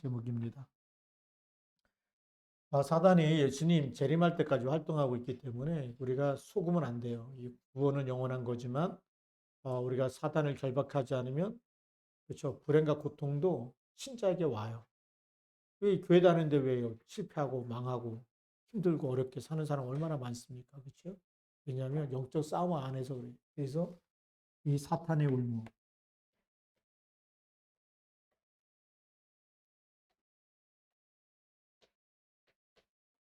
제목입니다. 사단이 예수님 재림할 때까지 활동하고 있기 때문에 우리가 속으면 안 돼요. 이 구원은 영원한 거지만 우리가 사단을 결박하지 않으면 그렇죠. 불행과 고통도 진짜에게 와요. 왜 교회 다니는데 왜 실패하고 망하고 힘들고 어렵게 사는 사람 얼마나 많습니까? 그렇죠? 왜냐하면 영적 싸움 안에서 그래요. 그래서 이 사탄의 울무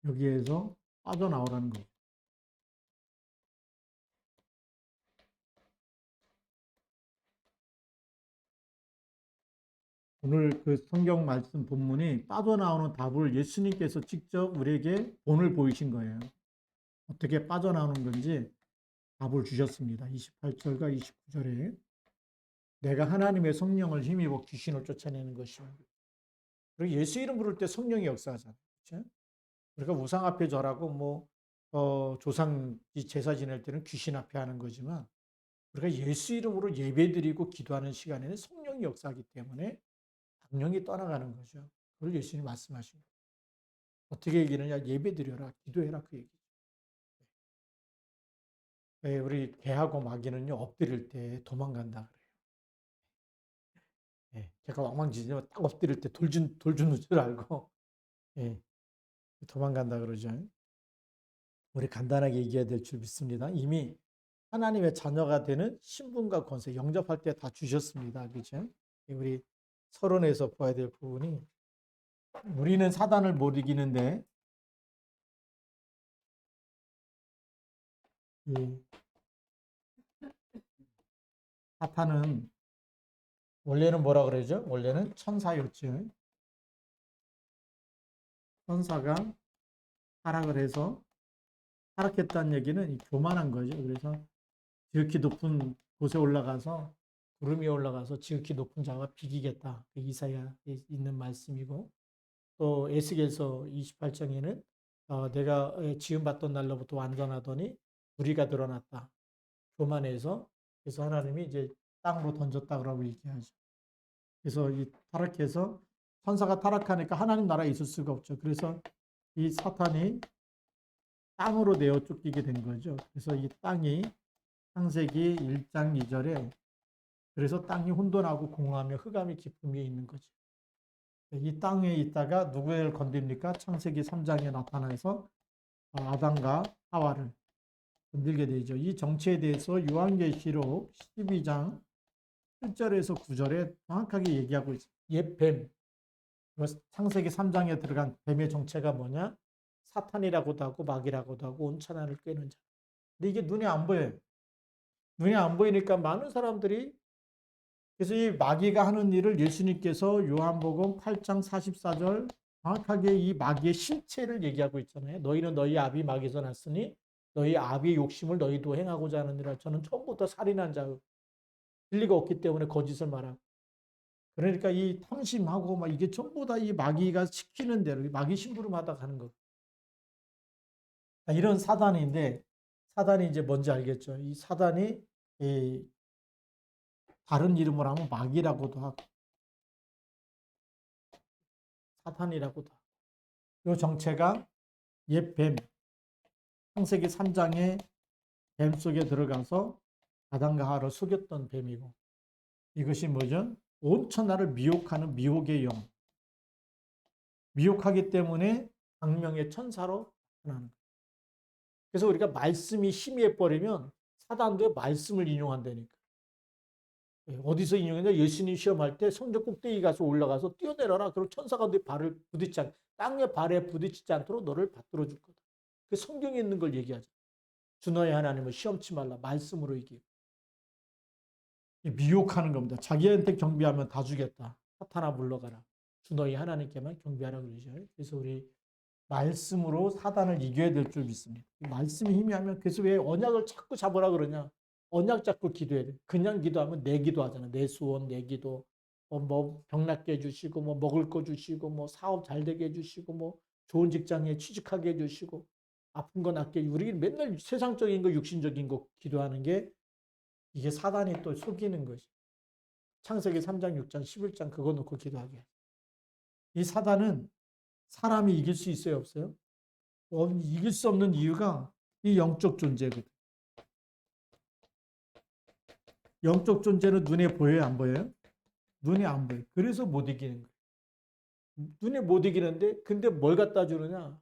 여기에서 빠져나오라는 거예요. 오늘 그 성경 말씀 본문이 빠져나오는 답을 예수님께서 직접 우리에게 본을 보이신 거예요. 어떻게 빠져나오는 건지 답을 주셨습니다. 28절과 29절에 내가 하나님의 성령을 힘입어 귀신을 쫓아내는 것이요. 그리고 예수 이름 부를 때 성령이 역사하잖아요. 그렇죠? 우리가 우상 앞에 절하고 조상 제사 지낼 때는 귀신 앞에 하는 거지만 우리가 예수 이름으로 예배드리고 기도하는 시간에는 성령이 역사하기 때문에 악령이 떠나가는 거죠. 그걸 예수님이 말씀하신 거예요. 어떻게 얘기느냐? 예배드려라, 기도해라 그 얘기죠. 네, 우리 개하고 마귀는요 엎드릴 때 도망간다 그래요. 예, 개가 왕왕짖으면 딱 엎드릴 때 돌 주는 줄 알고 예, 도망간다 그러죠. 우리 간단하게 얘기해야 될 줄 믿습니다. 이미 하나님의 자녀가 되는 신분과 권세 영접할 때 다 주셨습니다. 그죠? 우리 서론에서 봐야 될 부분이 우리는 사단을 못 이기는데 이 사탄은 원래는 뭐라 그러죠? 원래는 천사였죠. 천사가 타락을 해서 타락했다는 얘기는 교만한 거죠. 그래서 지극히 높은 곳에 올라가서 구름 위에 올라가서 지극히 높은 자가 비기겠다. 그 이사야에 있는 말씀이고 또 에스겔서 28장에는 내가 지음받던 날로부터 완전하더니 불의가 드러났다. 교만해서 그래서 하나님이 이제 땅으로 던졌다고 얘기하죠. 그래서 이 타락해서 천사가 타락하니까 하나님 나라에 있을 수가 없죠. 그래서 이 사탄이 땅으로 내어 쫓기게 된 거죠. 그래서 이 땅이 창세기 1장 2절에 그래서 땅이 혼돈하고 공허하며 흑암이 깊음 위에 있는 거죠. 이 땅에 있다가 누구를 건듭니까? 창세기 3장에 나타나서 아담과 하와를 건들게 되죠. 이 정체에 대해서 요한계시록 12장 7절에서 9절에 정확하게 얘기하고 있어요. 옛 뱀, 창세기 3장에 들어간 뱀의 정체가 뭐냐? 사탄이라고도 하고 마귀라고도 하고 온 천하를 꿰는 자. 근데 이게 눈에 안 보여요. 눈에 안 보이니까 많은 사람들이 그래서 이 마귀가 하는 일을 예수님께서 요한복음 8장 44절 정확하게 이 마귀의 실체를 얘기하고 있잖아요. 너희는 너희 아비 마귀에서 났으니 너희 아비의 욕심을 너희도 행하고자 하느니라. 저는 처음부터 살인한 자요. 진리가 없기 때문에 거짓을 말하고. 그러니까 이 탐심하고 막 이게 전부 다 이 마귀가 시키는 대로 마귀 심부름하다 가는 거. 이런 사단인데 사단이 이제 뭔지 알겠죠? 이 사단이 이 다른 이름으로 하면 마귀라고도 하고 사탄이라고도 하고 이 정체가 옛 뱀, 창세기 3장의 뱀 속에 들어가서 아담과 하와를 속였던 뱀이고 이것이 뭐죠? 온 천하를 미혹하는 미혹의 영. 미혹하기 때문에 악명의 천사로 나타나는 거예요. 그래서 우리가 말씀이 희미해 버리면 사단도 말씀을 인용한다니까. 어디서 인용했냐? 예수님 시험할 때 성전 꼭대기 가서 올라가서 뛰어내려라. 그리고 천사가 네 발을 부딪지 않, 땅에 발에 부딪히지 않도록 너를 받들어 줄 거다. 그 성경에 있는 걸 얘기하죠. 주 너의 하나님을 시험치 말라. 말씀으로 이기고. 미혹하는 겁니다. 자기한테 경배하면 다 주겠다. 사탄아 물러가라. 주 너희 하나님께만 경배하라 그러죠. 그래서 우리 말씀으로 사단을 이겨야 될 줄 믿습니다. 말씀이 희미하면 그래서 왜 언약을 자꾸 잡으라 그러냐? 언약 잡고 기도해야 돼. 그냥 기도하면 내 기도하잖아. 내 소원, 내 기도. 병 낫게 해주시고, 먹을 거 주시고, 사업 잘 되게 해주시고, 좋은 직장에 취직하게 해주시고, 아픈 거 낫게. 우리 맨날 세상적인 거, 육신적인 거 기도하는 게 이게 사단이 또 속이는 것이. 창세기 3장, 6장, 11장 그거 놓고 기도하게. 이 사단은 사람이 이길 수 있어요, 없어요? 이길 수 없는 이유가 이 영적 존재거든. 영적 존재는 눈에 보여요, 안 보여요? 눈에 안 보여요. 그래서 못 이기는 거예요. 눈에 못 이기는데, 근데 뭘 갖다 주느냐?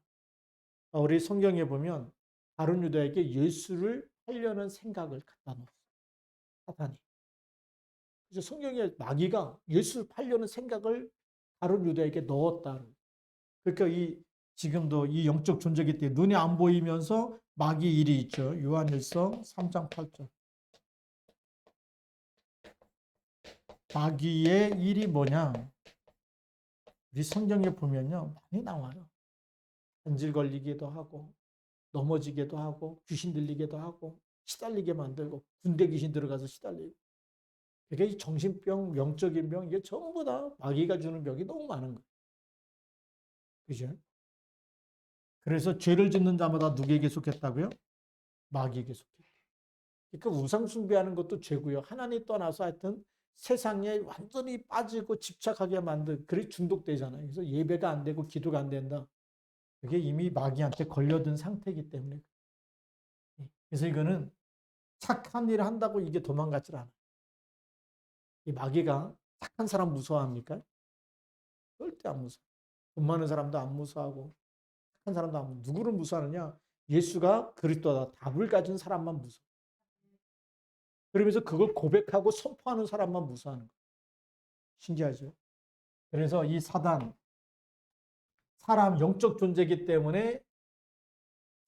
우리 성경에 보면 다른 유다에게 예수를 팔려는 생각을 갖다 놓았어. 사탄이. 그래서 성경에 마귀가 예수를 팔려는 생각을 다른 유다에게 넣었다. 그러니까 지금도 이 영적 존재이기 때문에 눈에 안 보이면서 마귀 일이 있죠. 요한일서 3장 8절. 마귀의 일이 뭐냐? 우리 성경에 보면요. 많이 나와요. 간질 걸리기도 하고 넘어지기도 하고 귀신 들리기도 하고 시달리게 만들고 군대 귀신 들어가서 시달리고 이게 이 정신병, 영적인 병 이게 전부 다 마귀가 주는 병이 너무 많은 거예요. 그죠? 그래서 죄를 짓는 자마다 누구에게 속했다고요? 마귀에게 속했다. 그러니까 우상 숭배하는 것도 죄고요. 하나님 떠나서 하여튼 세상에 완전히 빠지고 집착하게 만든 그래 중독되잖아요. 그래서 예배가 안 되고 기도가 안 된다. 그게 이미 마귀한테 걸려든 상태이기 때문에. 그래서 이거는 착한 일을 한다고 이게 도망가질 않아. 이 마귀가 착한 사람 무서워합니까? 절대 안 무서워. 돈 많은 사람도 안 무서워하고 착한 사람도 안 무서워. 누구를 무서워하느냐? 예수가 그리스도다. 답을 가진 사람만 무서워. 그러면서 그걸 고백하고 선포하는 사람만 무서워하는 거예요. 신기하죠? 그래서 이 사단, 사람 영적 존재이기 때문에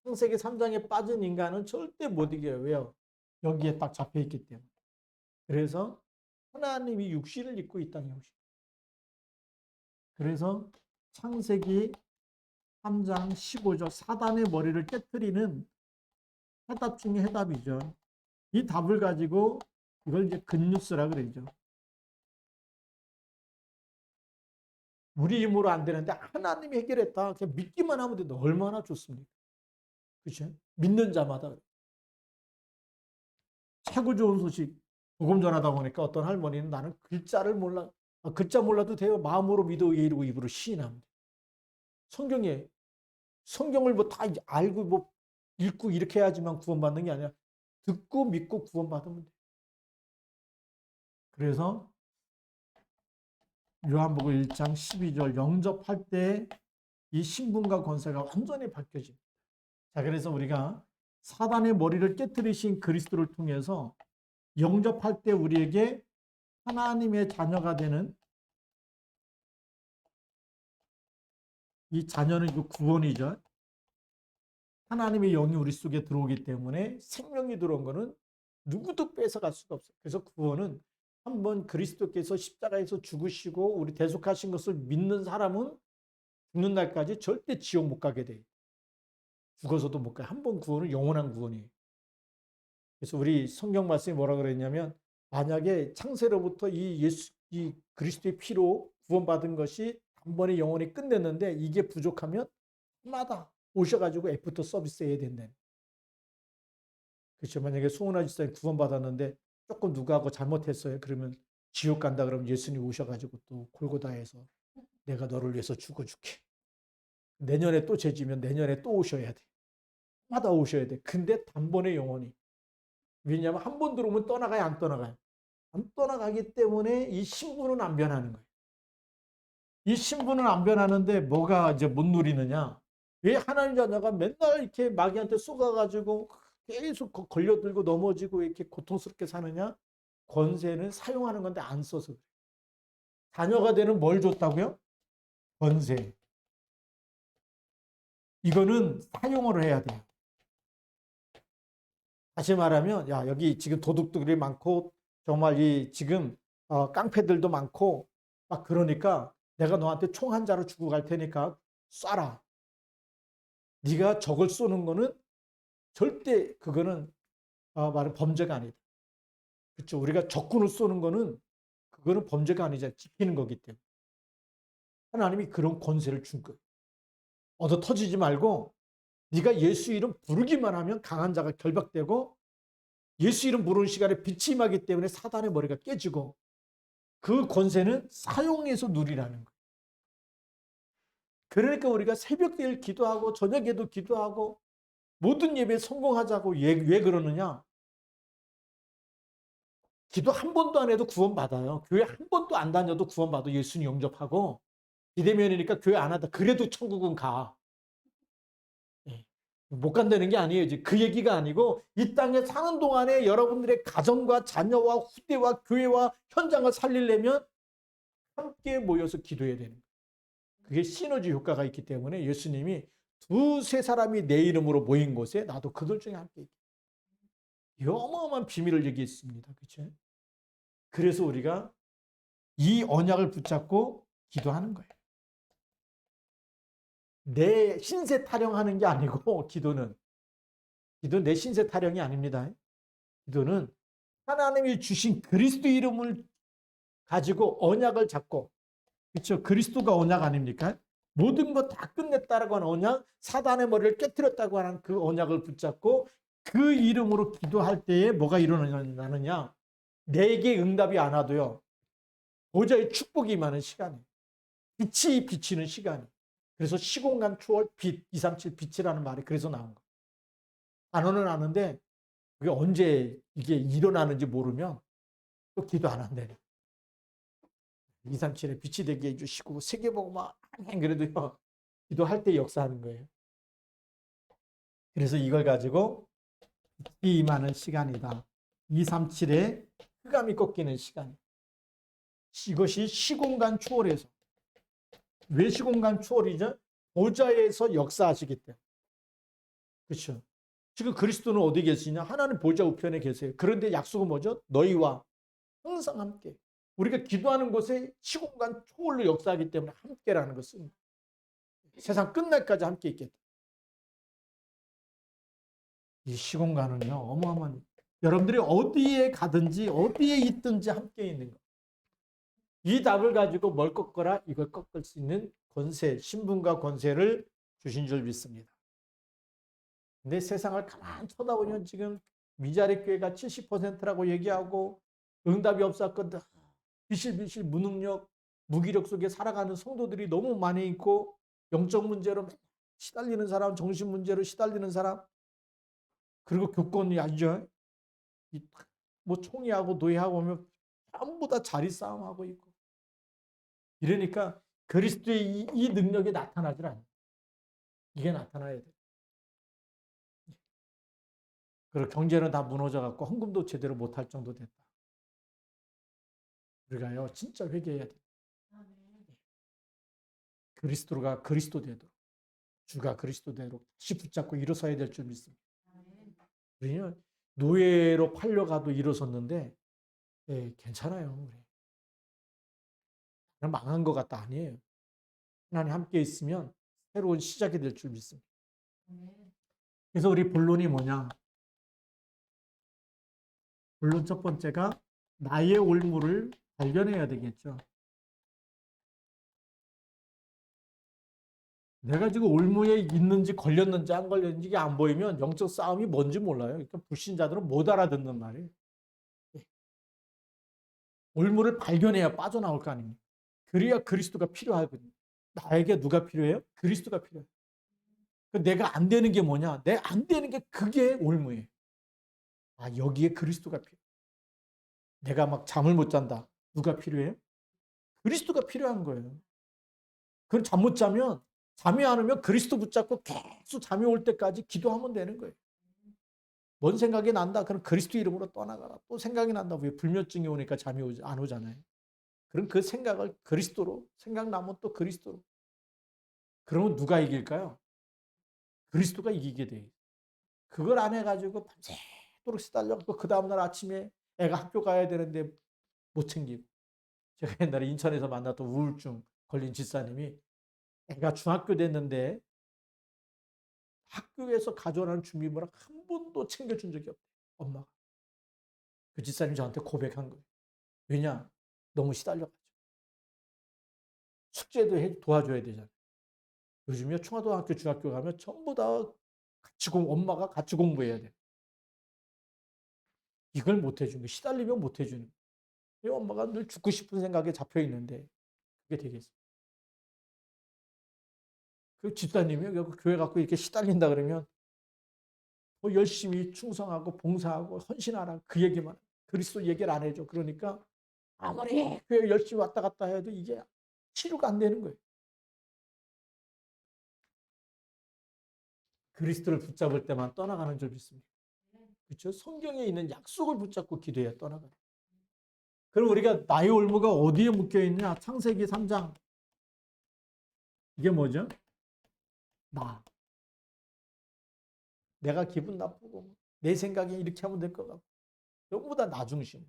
창세기 3장에 빠진 인간은 절대 못 이겨요. 왜요? 여기에 딱 잡혀 있기 때문에. 그래서 하나님이 육신을 입고 있다는 형식. 그래서 창세기 3장 15절 사단의 머리를 깨트리는 해답 중에 해답이죠. 이 답을 가지고 이걸 이제 굿뉴스라 그러죠. 우리 힘으로 안 되는데 하나님이 해결했다. 그냥 믿기만 하면 된다. 얼마나 좋습니까? 그렇죠? 믿는 자마다. 최고 좋은 소식. 복음 전하다 보니까 어떤 할머니는 나는 글자를 몰라. 글자 몰라도 돼요. 마음으로 믿어 이루고 입으로 시인하면 돼. 성경을 뭐 다 알고 뭐 읽고 이렇게 해야지만 구원받는 게 아니라 듣고 믿고 구원받으면 돼. 그래서 요한복음 1장 12절 영접할 때 이 신분과 권세가 완전히 바뀌어집니다. 자, 그래서 우리가 사단의 머리를 깨뜨리신 그리스도를 통해서 영접할 때 우리에게 하나님의 자녀가 되는 이 자녀는 그 구원이죠. 하나님의 영이 우리 속에 들어오기 때문에 생명이 들어온 거는 누구도 뺏어갈 수가 없어요. 그래서 구원은 한번 그리스도께서 십자가에서 죽으시고 우리 대속하신 것을 믿는 사람은 죽는 날까지 절대 지옥 못 가게 돼요. 죽어서도 못 가요. 한 번 구원은 영원한 구원이에요. 그래서 우리 성경 말씀이 뭐라 그랬냐면 만약에 창세로부터 이 그리스도의 피로 구원받은 것이 한 번에 영원히 끝냈는데 이게 부족하면 해마다 오셔가지고 애프터 서비스 해야 된다는. 그렇죠. 만약에 송은아 집사님 구원받았는데 조금 누구하고 잘못했어요. 그러면 지옥 간다 그러면 예수님 오셔가지고 또 골고다에서 내가 너를 위해서 죽어줄게. 내년에 또 죄지면 내년에 또 오셔야 돼. 마다 오셔야 돼. 근데 단번에 영원히. 왜냐하면 한 번 들어오면 떠나가요, 안 떠나가요? 안 떠나가기 때문에 이 신분은 안 변하는 거예요. 이 신분은 안 변하는데 뭐가 이제 못 누리느냐? 왜 하나님 자녀가 맨날 이렇게 마귀한테 쏘가가지고 계속 걸려들고 넘어지고 이렇게 고통스럽게 사느냐? 권세는 사용하는 건데 안 써서 그래요. 자녀가 되는 뭘 줬다고요? 권세. 이거는 사용을 해야 돼요. 다시 말하면 야 여기 지금 도둑들이 많고 정말 이 지금 깡패들도 많고 막 그러니까 내가 너한테 총 한 자루 주고 갈 테니까 쏴라. 네가 적을 쏘는 거는 절대 그거는 말은 범죄가 아니다. 그렇죠. 우리가 적군을 쏘는 거는 그거는 범죄가 아니잖아. 지키는 거기 때문에. 하나님이 그런 권세를 준 거예요. 얻어 터지지 말고 네가 예수 이름 부르기만 하면 강한 자가 결박되고 예수 이름 부르는 시간에 빛이 임하기 때문에 사단의 머리가 깨지고 그 권세는 사용해서 누리라는 거예요. 그러니까 우리가 새벽에 기도하고 저녁에도 기도하고 모든 예배에 성공하자고 왜 그러느냐? 기도 한 번도 안 해도 구원받아요. 교회 한 번도 안 다녀도 구원받아. 예수님 영접하고. 비대면이니까 교회 안 하다. 그래도 천국은 가. 예. 못 간다는 게 아니에요. 이제 그 얘기가 아니고 이 땅에 사는 동안에 여러분들의 가정과 자녀와 후대와 교회와 현장을 살리려면 함께 모여서 기도해야 되는 거예요. 그게 시너지 효과가 있기 때문에 예수님이 두세 사람이 내 이름으로 모인 곳에 나도 그들 중에 함께 있게. 이 어마어마한 비밀을 얘기했습니다. 그렇죠? 그래서 우리가 이 언약을 붙잡고 기도하는 거예요. 내 신세 타령하는 게 아니고 기도는 내 신세 타령이 아닙니다. 기도는 하나님이 주신 그리스도 이름을 가지고 언약을 잡고 그렇죠. 그리스도가 언약 아닙니까? 모든 거 다 끝냈다라고 하는 언약, 사단의 머리를 깨뜨렸다고 하는 그 언약을 붙잡고 그 이름으로 기도할 때에 뭐가 일어나느냐? 내게 응답이 안 와도요. 보좌의 축복이 임하는 시간이에요. 빛이 비치는 시간이에요. 그래서 시공간 초월 빛, 237 빛이라는 말이 그래서 나온 거예요. 안오는 아는데 그게 언제 이게 일어나는지 모르면 또 기도 안 한대요. 237에 빛이 되게 해주시고 세계복음화 그래도요. 기도할 때 역사하는 거예요. 그래서 이걸 가지고 빛이 임하는 시간이다. 237에 흑암이 꺾이는 시간. 이것이 시공간 초월에서. 왜 시공간 초월이죠? 보좌에서 역사하시기 때문에. 그렇죠. 지금 그리스도는 어디 계시냐? 하나님 보좌 우편에 계세요. 그런데 약속은 뭐죠? 너희와 항상 함께. 우리가 기도하는 곳에 시공간 초월로 역사하기 때문에 함께라는 것은 세상 끝날까지 함께 있겠다. 이 시공간은요, 어마어마한. 여러분들이 어디에 가든지 어디에 있든지 함께 있는 거. 이 답을 가지고 뭘 꺾어라? 이걸 꺾을 수 있는 권세, 신분과 권세를 주신 줄 믿습니다. 근데 세상을 가만 쳐다보면 지금 미자립 교회가 70%라고 얘기하고 응답이 없었거든. 비실비실 무능력, 무기력 속에 살아가는 성도들이 너무 많이 있고 영적 문제로 시달리는 사람, 정신 문제로 시달리는 사람, 그리고 교권이 알죠? 뭐 총리하고 노예하고 오면 전부 다 자리 싸움하고 있고 이러니까 그리스도의 이 능력이 나타나질 않아요. 이게 나타나야 돼. 그리고 경제는 다 무너져갖고 헌금도 제대로 못할 정도 됐다. 우리가요 진짜 회개해야 돼. 그리스도가 그리스도 되도록 주가 그리스도 되도록 다시 붙잡고 일어서야 될 줄 믿습니다. 우리는 노예로 팔려가도 일어섰는데 괜찮아요. 우리. 그냥 망한 것 같다 아니에요. 하나님 함께 있으면 새로운 시작이 될 줄 믿습니다. 그래서 우리 본론이 뭐냐? 본론 첫 번째가 나의 올무를 발견해야 되겠죠. 내가 지금 올무에 있는지 걸렸는지 안 걸렸는지 이게 안 보이면 영적 싸움이 뭔지 몰라요. 그러니까 불신자들은 못 알아듣는 말이에요. 올무를 발견해야 빠져나올 거 아닙니까? 그래야 그리스도가 필요하거든요. 나에게 누가 필요해요? 그리스도가 필요해요. 내가 안 되는 게 뭐냐? 내 안 되는 게 그게 올무예요. 아, 여기에 그리스도가 필요해. 내가 막 잠을 못 잔다. 누가 필요해요? 그리스도가 필요한 거예요. 그럼 잠 못 자면 잠이 안 오면 그리스도 붙잡고 계속 잠이 올 때까지 기도하면 되는 거예요. 뭔 생각이 난다. 그럼 그리스도 이름으로 떠나가라. 또 생각이 난다. 왜 불면증이 오니까 잠이 안 오잖아요. 그럼 그 생각을 그리스도로 생각나면 또 그리스도로. 그러면 누가 이길까요? 그리스도가 이기게 돼요. 그걸 안 해가지고 밤새도록 시달려고 그 다음날 아침에 애가 학교 가야 되는데 못 챙기고. 제가 옛날에 인천에서 만났던 우울증 걸린 집사님이 애가 중학교 됐는데 학교에서 가져오는 준비물을 한 번도 챙겨준 적이 없대요. 엄마가. 그 집사님이 저한테 고백한 거예요. 왜냐? 너무 시달려가지고. 숙제도 도와줘야 되잖아요. 요즘에 중학교, 중학교 가면 전부 다 엄마가 같이 공부해야 돼. 이걸 못 해주는 거, 시달리면 못 해주는 거. 엄마가 늘 죽고 싶은 생각에 잡혀 있는데 그게 되겠어. 그 집사님이 교회 갖고 이렇게 시달린다 그러면 더 열심히 충성하고 봉사하고 헌신하라 그 얘기만 그리스도 얘기를 안 해줘. 그러니까 아무리 교회 열심히 왔다 갔다 해도 이게 치료가 안 되는 거예요. 그리스도를 붙잡을 때만 떠나가는 줄 믿습니다. 그렇죠? 성경에 있는 약속을 붙잡고 기도해야 떠나가요. 그럼 우리가 나의 올무가 어디에 묶여 있냐? 창세기 3장. 이게 뭐죠? 나. 내가 기분 나쁘고 내 생각에 이렇게 하면 될 것 같고 전부 다 나 중심.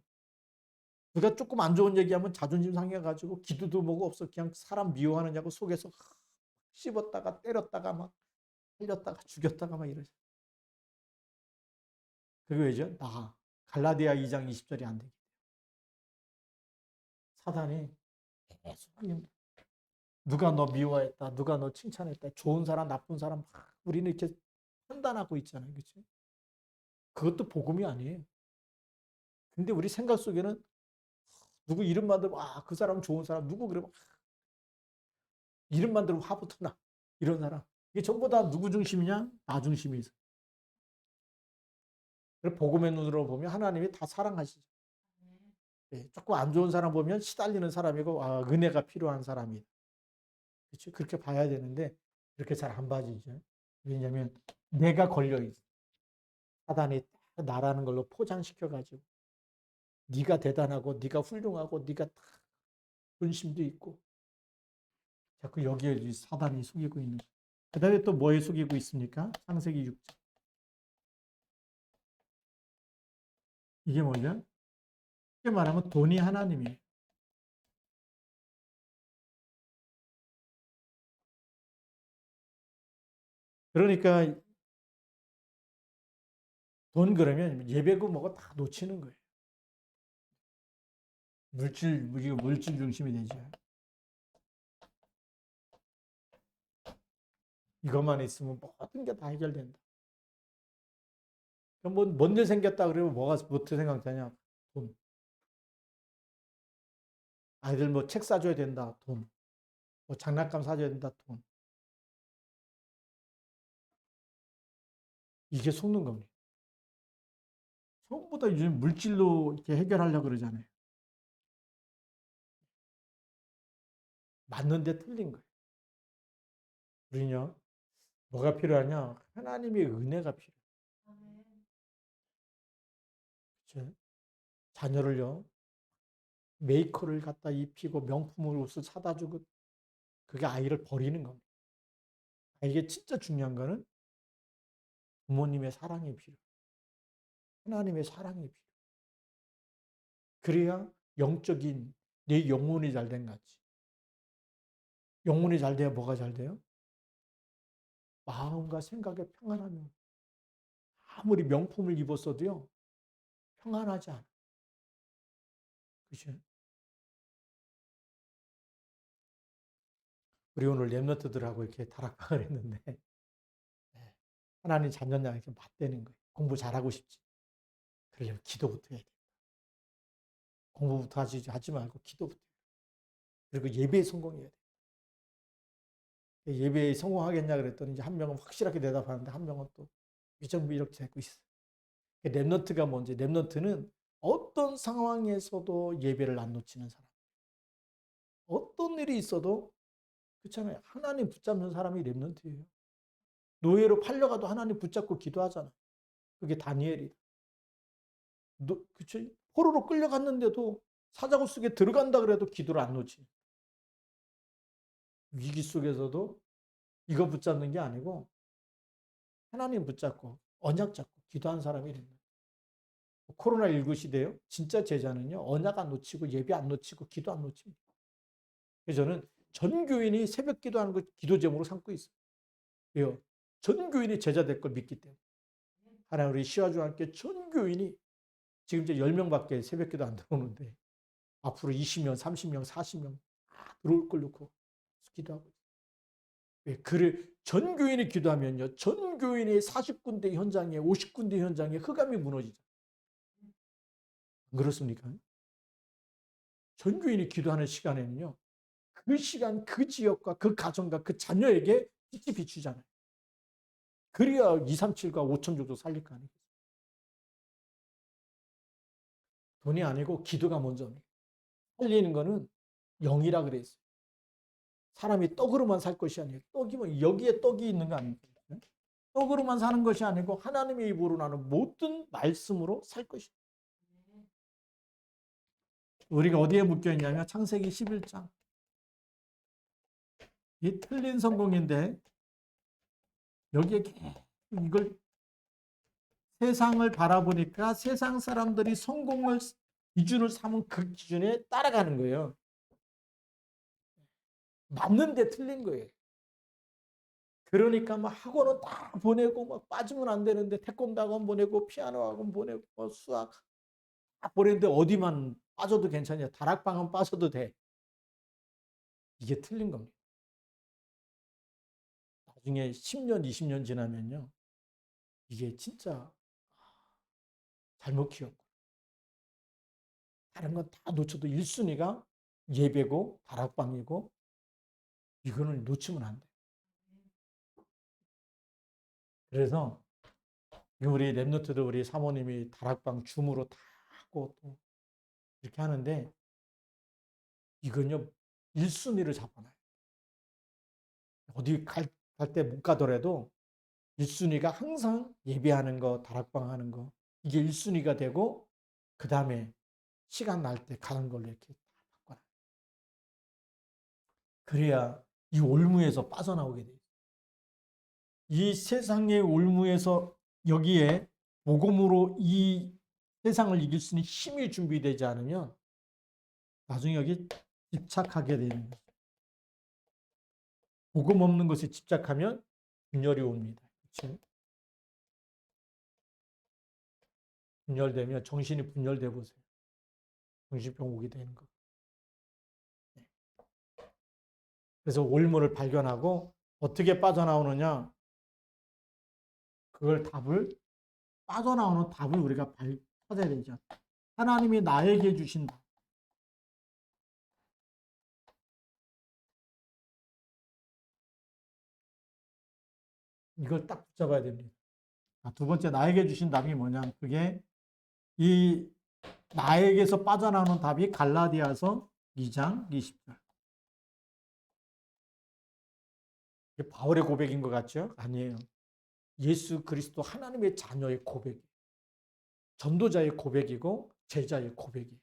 누가 조금 안 좋은 얘기하면 자존심 상해가지고 기도도 뭐고 없어. 그냥 사람 미워하느냐고 속에서 씹었다가 때렸다가 막 살렸다가 죽였다가 막 이러죠. 그게 왜죠? 나. 갈라디아 2장 20절이 안 되게. 사단이 계속 누가 너 미워했다. 누가 너 칭찬했다. 좋은 사람, 나쁜 사람 막 우리는 이렇게 판단하고 있잖아요. 그렇죠? 그것도 복음이 아니에요. 근데 우리 생각 속에는 누구 이름만 들으면 그 사람은 좋은 사람. 누구 그러면 이름만 들으면 화부터 나. 이런 사람. 이게 전부 다 누구 중심이냐? 나 중심이 있어. 그래서 복음의 눈으로 보면 하나님이 다 사랑하시죠. 예, 조금 안 좋은 사람 보면 시달리는 사람이고 은혜가 필요한 사람이. 그렇죠? 그렇게 봐야 되는데 그렇게 잘 안 봐지죠. 왜냐하면 내가 걸려 있어. 사단이 나라는 걸로 포장시켜 가지고 네가 대단하고 네가 훌륭하고 네가 존심도 있고 자꾸 여기에 사단이 속이고 있는 거예요. 그다음에 또 뭐에 속이고 있습니까? 창세기 6장. 이게 뭐냐? 쉽게 말하면 돈이 하나님이에요. 그러니까 돈 그러면 예배고 뭐고 다 놓치는 거예요. 물질 중심이 되죠. 이것만 있으면 모든 게 다 해결된다. 그럼 뭐 뭔데 생겼다 그러면 뭐부터 생각되냐? 돈. 아이들 뭐 책 사줘야 된다. 돈. 뭐 장난감 사줘야 된다. 돈. 이게 속는 겁니다. 전부 다 요즘 물질로 이렇게 해결하려고 그러잖아요. 맞는데 틀린 거예요. 우리는요, 뭐가 필요하냐? 하나님의 은혜가 필요해요. 그렇죠? 자녀를요, 메이커를 갖다 입히고 명품을 옷을 사다 주고 그게 아이를 버리는 겁니다. 이게 진짜 중요한 거는 부모님의 사랑이 필요해요. 하나님의 사랑이 필요해요. 그래야 영적인 내 영혼이 잘 된 거지. 영혼이 잘 돼야 뭐가 잘 돼요? 마음과 생각에 평안하면 아무리 명품을 입었어도요 평안하지 않아. 그죠? 우리 오늘 랩너트들하고 이렇게 다락방을 했는데 하나님 자녀냐 이렇게 맞대는 거예요. 공부 잘하고 싶지. 그러려면 기도부터 해야 돼. 공부부터 하지 말고 기도부터. 그리고 예배에 성공해야 돼. 예배에 성공하겠냐 그랬더니 이제 한 명은 확실하게 대답하는데 한 명은 또 위정비이렇게 되고 있어. 랩너트가 뭔지 랩너트는 어떤 상황에서도 예배를 안 놓치는 사람. 어떤 일이 있어도 그렇잖아요. 하나님 붙잡는 사람이 랩넌트예요. 노예로 팔려가도 하나님 붙잡고 기도하잖아. 그게 다니엘이다. 그쵸? 포로로 끌려갔는데도 사자굴 속에 들어간다 그래도 기도를 안 놓지. 위기 속에서도 이거 붙잡는 게 아니고 하나님 붙잡고 언약 잡고 기도한 사람이 있는 거예요. 코로나19 시대요. 진짜 제자는요. 언약 안 놓치고 예배 안 놓치고 기도 안 놓칩니다. 그래서 저는 전 교인이 새벽 기도하는 걸 기도 제목으로 삼고 있어요. 왜요? 전 교인이 제자 될 걸 믿기 때문에. 하나님 우리 시와주와 함께 전 교인이 지금 이제 10명밖에 새벽 기도 안 들어오는데 앞으로 20명, 30명, 40명 들어올 걸 놓고 기도하고 있어요. 왜? 그래 전 교인이 기도하면요. 전 교인의 40군데 현장에 50군데 현장에 흑암이 무너지죠. 안 그렇습니까? 전 교인이 기도하는 시간에는요. 그 시간 그 지역과 그 가정과 그 자녀에게 빛이 비추잖아요. 그래야 2, 3, 7과 5천 정도 살릴 거 아니겠어요. 돈이 아니고 기도가 먼저입니다. 살리는 거는 영이라 그랬어요. 사람이 떡으로만 살 것이 아니에요. 떡이면 여기에 떡이 있는 거 아닙니까? 떡으로만 사는 것이 아니고 하나님의 입으로 나는 모든 말씀으로 살 것이다. 우리가 어디에 묶여 있냐면 창세기 11장. 이 틀린 성공인데 여기에 이걸 세상을 바라보니까 세상 사람들이 성공을 기준을 삼은 그 기준에 따라가는 거예요. 맞는데 틀린 거예요. 그러니까 막 학원은 다 보내고 막 빠지면 안 되는데 태권도 학원 보내고 피아노 학원 보내고 뭐 수학 다 보냈는데 어디만 빠져도 괜찮냐. 다락방은 빠져도 돼. 이게 틀린 겁니다. 나중에 10년, 20년 지나면요. 이게 진짜 잘못 키웠고 다른 건 다 놓쳐도 1순위가 예배고 다락방이고 이거는 놓치면 안 돼. 그래서 우리 랩노트도 우리 사모님이 다락방 줌으로 다 하고 또 이렇게 하는데 이건요 1순위를 잡아놔요. 어디 갈 때 못 가더라도 1순위가 항상 예배하는 거, 다락방 하는 거 이게 1순위가 되고 그 다음에 시간 날 때 가는 걸로 이렇게 바꿔놔요. 그래야 이 올무에서 빠져나오게 돼요. 이 세상의 올무에서 여기에 복음으로 이 세상을 이길 수 있는 힘이 준비되지 않으면 나중에 여기 집착하게 되는 거죠. 복음 없는 것에 집착하면 분열이 옵니다. 그렇죠? 분열되면 정신이 분열돼 보세요. 정신병국이 되는 거. 그래서 올무를 발견하고 어떻게 빠져나오느냐? 그걸 빠져나오는 답을 우리가 찾아야 되죠. 하나님이 나에게 주신 답. 이걸 딱 붙잡아야 됩니다. 두 번째 나에게 주신 답이 뭐냐? 그게 이 나에게서 빠져나오는 답이 갈라디아서 2장 20절. 이게 바울의 고백인 것 같죠? 아니에요. 예수 그리스도 하나님의 자녀의 고백. 전도자의 고백이고 제자의 고백이에요.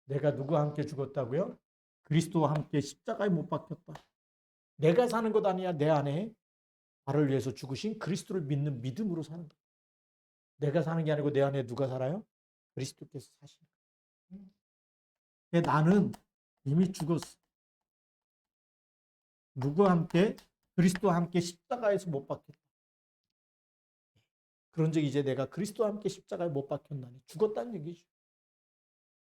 내가 누구와 함께 죽었다고요? 그리스도와 함께 십자가에 못 박혔다. 내가 사는 것 아니야. 내 안에 나를 위해서 죽으신 그리스도를 믿는 믿음으로 사는 거예요. 내가 사는 게 아니고 내 안에 누가 살아요? 그리스도께서 사시는 거예요. 나는 이미 죽었어. 누구와 함께? 그리스도와 함께 십자가에서 못 박혔다. 그런즉 이제 내가 그리스도와 함께 십자가에 못 박혔나니 죽었다는 얘기죠.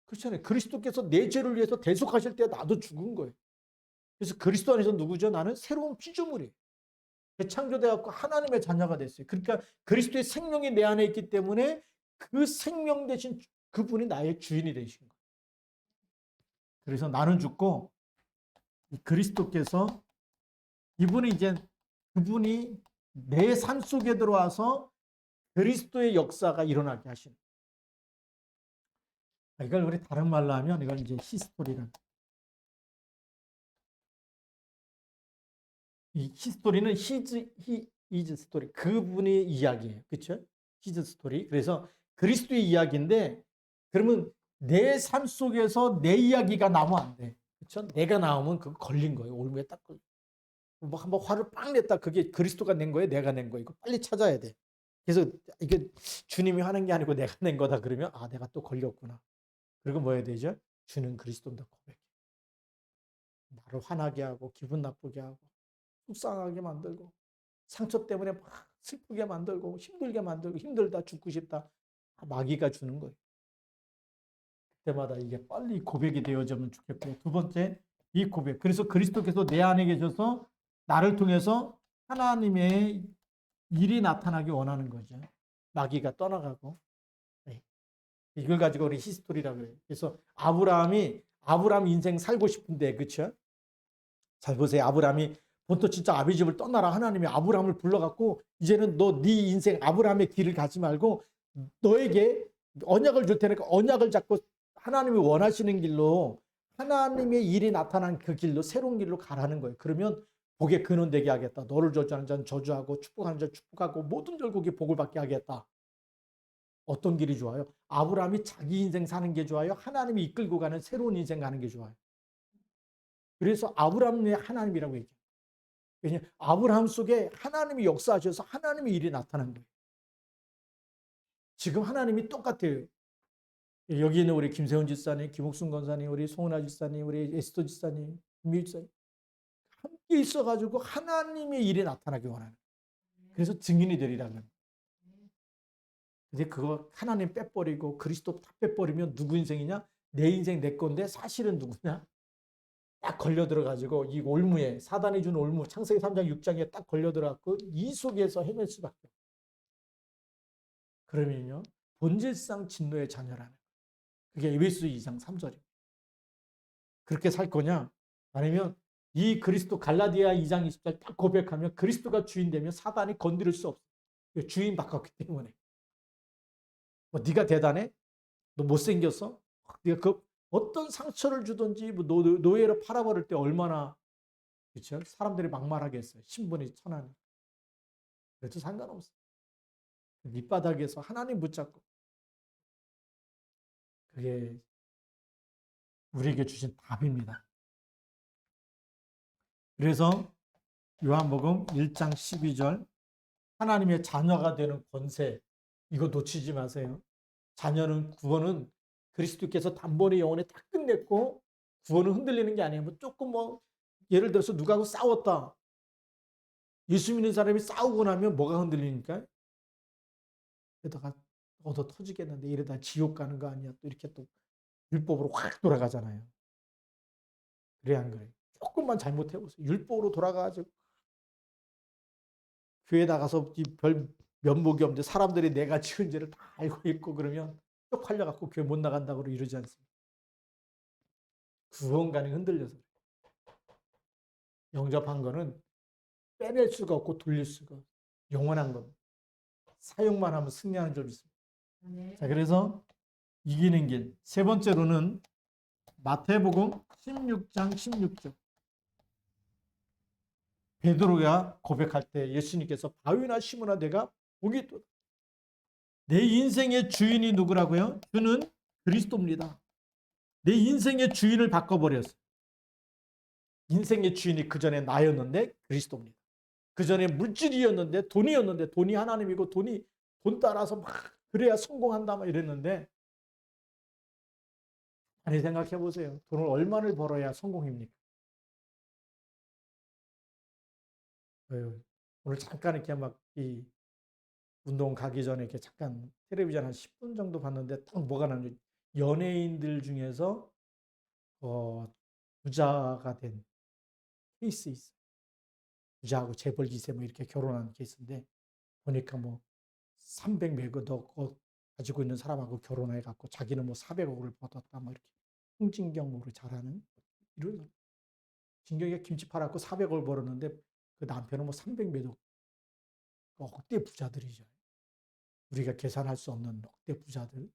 그렇잖아요. 그리스도께서 내 죄를 위해서 대속하실 때 나도 죽은 거예요. 그래서 그리스도 안에서 누구죠? 나는 새로운 피조물이에요. 재창조되었고 하나님의 자녀가 됐어요. 그러니까 그리스도의 생명이 내 안에 있기 때문에 그 생명 대신 그분이 나의 주인이 되신 거예요. 그래서 나는 죽고 그리스도께서 그분이 내 삶 속에 들어와서 그리스도의 역사가 일어나게 하시는 거예요. 이걸 우리 다른 말로 하면 이걸 이제 히스토리라는 거예요. 이 히스토리는 히즈 스토리. 그분의 이야기예요. 그렇죠? 히즈 스토리. 그래서 그리스도의 이야기인데 그러면 내 삶 속에서 내 이야기가 나오면 안 돼. 그렇죠? 내가 나오면 그거 걸린 거예요. 올무에 딱 걸려. 뭐 한번 화를 빡 냈다. 그게 그리스도가 낸 거예요? 내가 낸 거예요? 이거 빨리 찾아야 돼. 그래서 이게 주님이 하는 게 아니고 내가 낸 거다 그러면 내가 또 걸렸구나. 그리고 뭐 해야 되죠? 주는 그리스도다 고백해. 나를 화나게 하고 기분 나쁘게 하고 속상하게 만들고 상처 때문에 막 슬프게 만들고 힘들게 만들고 힘들다 죽고 싶다 마귀가 주는 거예요. 그때마다 이게 빨리 고백이 되어지면 좋겠고요. 두 번째 이 고백. 그래서 그리스도께서 내 안에 계셔서 나를 통해서 하나님의 일이 나타나기 원하는 거죠. 마귀가 떠나가고. 네. 이걸 가지고 우리 히스토리라고 해요. 그래서 아브라함 인생 살고 싶은데 그렇죠? 잘 보세요. 아브라함이 본토 진짜 아비 집을 떠나라. 하나님이 아브라함을 불러갖고 이제는 너 네 인생 아브라함의 길을 가지 말고 너에게 언약을 줄 테니까 언약을 잡고 하나님이 원하시는 길로 하나님의 일이 나타난 그 길로 새로운 길로 가라는 거예요. 그러면 복의 근원 되게 하겠다. 너를 저주하는 자는 저주하고 축복하는 자는 축복하고 모든 결국이 복을 받게 하겠다. 어떤 길이 좋아요? 아브라함이 자기 인생 사는 게 좋아요? 하나님이 이끌고 가는 새로운 인생 가는 게 좋아요? 그래서 아브라함의 하나님이라고 얘기해요. 왜냐하면 아브라함 속에 하나님이 역사하셔서 하나님의 일이 나타난 거예요. 지금 하나님이 똑같아요. 여기 있는 우리 김세훈 집사님, 김옥순 권사님, 우리 송은아 집사님, 우리 에스더 집사님, 김미유 집사님 함께 있어가지고 하나님의 일이 나타나기 원하는 거예요. 그래서 증인이 되리라는 거예요. 근데 그거 하나님 빼버리고 그리스도 다 빼버리면 누구 인생이냐? 내 인생 내 건데 사실은 누구냐? 딱 걸려 들어가지고 이 올무에 사단이 준 올무 창세기 3장 6장에 딱 걸려 들어갔고 이 속에서 헤맬 수밖에 없어요. 그러면요 본질상 진노의 자녀라는 거예요. 그게 에베소 2장 3절입니다. 그렇게 살 거냐? 아니면 이 그리스도 갈라디아 2장 20절 딱 고백하면 그리스도가 주인 되면 사단이 건드릴 수 없어요. 주인 바꿨기 때문에. 뭐 네가 대단해? 너 못생겼어? 네가 그 어떤 상처를 주든지 뭐 노예로 팔아버릴 때 얼마나 그렇죠? 사람들이 막말하겠어요. 신분이 천하니. 그래도 상관없어요. 밑바닥에서 하나님 붙잡고 그게 우리에게 주신 답입니다. 그래서 요한복음 1장 12절 하나님의 자녀가 되는 권세 이거 놓치지 마세요. 자녀는 구원은 그리스도께서 단번에 영원에 다 끝냈고 구원은 흔들리는 게 아니에요. 뭐 조금 뭐 예를 들어서 누가하고 싸웠다. 예수 믿는 사람이 싸우고 나면 뭐가 흔들리니까? 이러다가 얻어 터지겠는데 이러다 지옥 가는 거 아니야? 또 이렇게 또 율법으로 확 돌아가잖아요. 그래 안 그래? 조금만 잘못해보세요. 율법으로 돌아가가지고 교회 나가서 별 면목이 없는데 사람들이 내가 지은 죄를 다 알고 있고 그러면 쪽팔려갖고 교회 못 나간다고 이러지 않습니까? 구원관이 흔들려서 영접한 거는 빼낼 수가 없고 돌릴 수가 없고 영원한 겁니다. 사용만 하면 승리하는 줄 믿습니다. 자, 그래서 이기는 길. 세 번째로는 마태복음 16장 16절. 베드로가 고백할 때 예수님께서 바위나 심으나 내가 복이 있도다. 내 인생의 주인이 누구라고요? 그는 그리스도입니다. 내 인생의 주인을 바꿔버렸어요. 인생의 주인이 그전에 나였는데 그리스도입니다. 그전에 물질이었는데 돈이었는데 돈이 하나님이고 돈 따라서 막 그래야 성공한다 막 이랬는데 아니 생각해 보세요. 돈을 얼마를 벌어야 성공입니까? 오늘 잠깐 이렇게 막 이 운동 가기 전에 이렇게 잠깐 텔레비전 한 10분 정도 봤는데 딱 뭐가 나오냐 연예인들 중에서 부자가 된 케이스 있어요. 부자하고 재벌 2세 뭐 이렇게 결혼한 케이스인데 보니까 뭐 300 몇억 가지고 있는 사람하고 결혼해 갖고 자기는 뭐 400억을 벌었다 뭐 이렇게 홍진경으로 잘하는 이런 진경이가 김치 팔았고 400억을 벌었는데 그 남편은 뭐 300 몇억 억대 부자들이죠. 우리가 계산할 수 없는 억대 부자들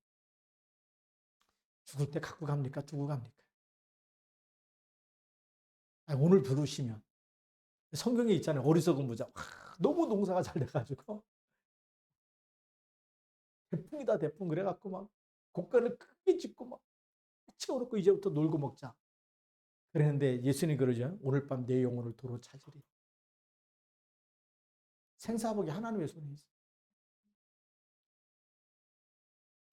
죽을 때 갖고 갑니까? 두고 갑니까? 아니, 오늘 부르시면 성경에 있잖아요. 어리석은 부자. 너무 농사가 잘 돼가지고 대풍이다 대풍 그래갖고 막 고가를 크게 짓고 막 채워놓고 이제부터 놀고 먹자. 그랬는데 예수님 그러죠. 오늘 밤 내 영혼을 도로 찾으리. 생사복이 하나님의 손에 있어.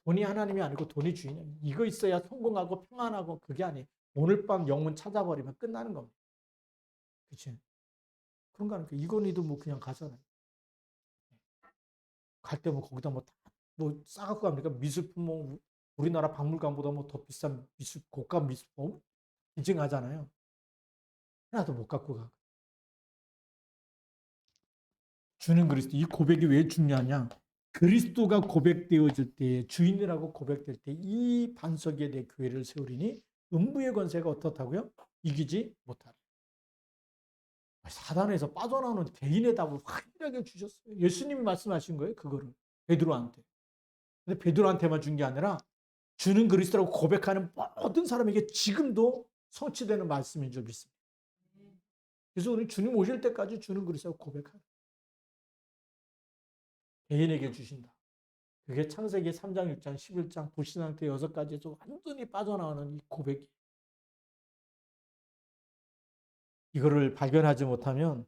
돈이 하나님이 아니고 돈이 주인이야. 이거 있어야 성공하고 평안하고 그게 아니에요. 오늘 밤 영혼 찾아버리면 끝나는 겁니다. 그치? 그런 거 아니까 이건희도 뭐 그냥 가잖아요. 갈 때 뭐 거기다 뭐 싸갖고 갑니까? 미술품 뭐 우리나라 박물관보다 뭐 더 비싼 고가 미술품 인증하잖아요. 하나도 못 갖고 가. 주는 그리스도. 이 고백이 왜 중요하냐? 그리스도가 고백되어질 때 주인이라고 고백될 때 이 반석에 내 교회를 세우리니 음부의 권세가 어떻다고요? 이기지 못하리. 사단에서 빠져나오는 개인의 답을 확실하게 주셨어요. 예수님이 말씀하신 거예요, 그거를. 베드로한테. 근데 베드로한테만 준 게 아니라 주는 그리스도라고 고백하는 모든 사람에게 지금도 성취되는 말씀인 줄 믿습니다. 그래서 우리 주님 오실 때까지 주는 그리스도라고 고백하는 개인에게 주신다. 그게 창세기 3장, 6장, 11장 불신앙태 6가지에서 완전히 빠져나오는 이 고백이. 이거를 발견하지 못하면